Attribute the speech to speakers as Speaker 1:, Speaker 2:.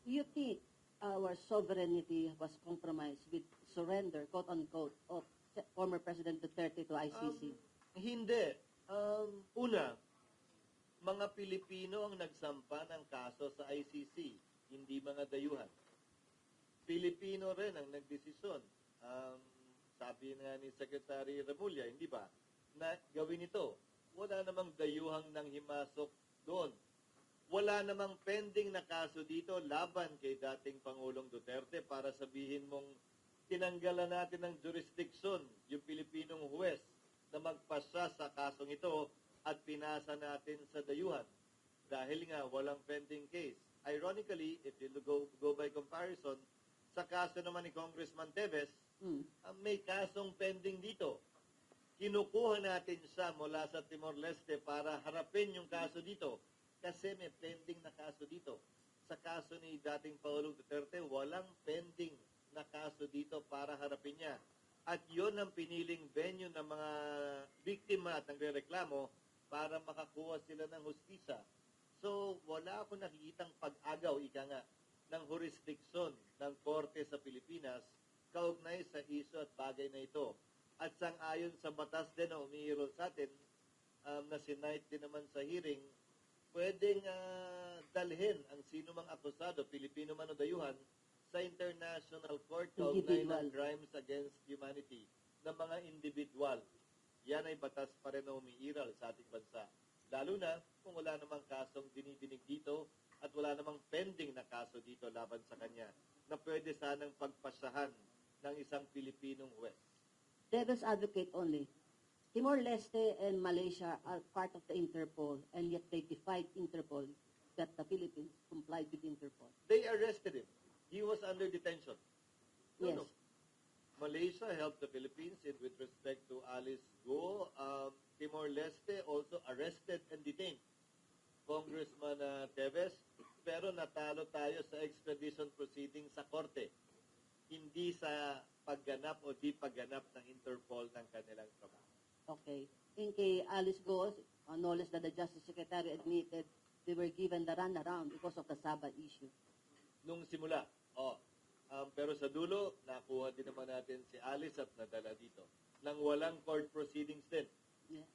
Speaker 1: You think our sovereignty was compromised with surrender, quote-unquote, of former President Duterte to ICC?
Speaker 2: Hindi. Una, mga Pilipino ang nagsampa ng kaso sa ICC, hindi mga dayuhan. Pilipino rin ang nagdesisyon. Sabi nga ni Secretary Remulla, hindi ba, na gawin ito. Wala namang dayuhang nang himasok doon. Wala namang pending na kaso dito laban kay dating Pangulong Duterte para sabihin mong tinanggalan natin ng jurisdiction yung Pilipinong huwes na magpasya sa kasong ito at pinasa natin sa dayuhan. Dahil nga walang pending case. Ironically, if you go by comparison, sa kaso naman ni Congressman Teves, may kasong pending dito. Kinukuha natin siya mula sa Timor-Leste para harapin yung kaso dito kasi may pending na kaso dito. Sa kaso ni dating Pangulong Duterte, walang pending na kaso dito para harapin niya. At yon ang piniling venue ng mga biktima at nagrereklamo para makakuha sila ng hustisya. So, wala akong nakikitang pag-agaw, ika nga, ng jurisdiksyon ng korte sa Pilipinas kaugnay sa isyu at bagay na ito. At sang-ayon sa batas din na umiirol sa atin, na sinight din naman sa hearing, pwedeng dalhin ang sino mang akusado, Pilipino man o dayuhan, sa International Court kaugnay ng crimes against humanity ng mga individual. Yan ay batas pa rin na umiiral sa ating bansa. Lalo na kung wala namang kasong dinidinig dito at wala namang pending na kaso dito laban sa kanya na pwede sanang pagpasahan ng isang Pilipinong huwes.
Speaker 1: Devil's advocate only. Timor-Leste and Malaysia are part of the Interpol, and yet they defied Interpol that the Philippines complied with Interpol.
Speaker 2: They arrested him. He was under detention.
Speaker 1: Yes.
Speaker 2: Malaysia helped the Philippines with respect to Alice Go. Timor-Leste also arrested and detained Congressman Teves, pero natalo tayo sa extradition proceeding sa korte. Hindi sa pagganap o di pagganap ng Interpol ng kanilang trabaho.
Speaker 1: Okay. In kay Alice Go, no less than the Justice Secretary admitted they were given the runaround because of the Sabah issue.
Speaker 2: Nung simula, pero sa dulo, nakuha din naman natin si Alice at nadala dito. Nang walang court proceedings din.
Speaker 1: Yeah.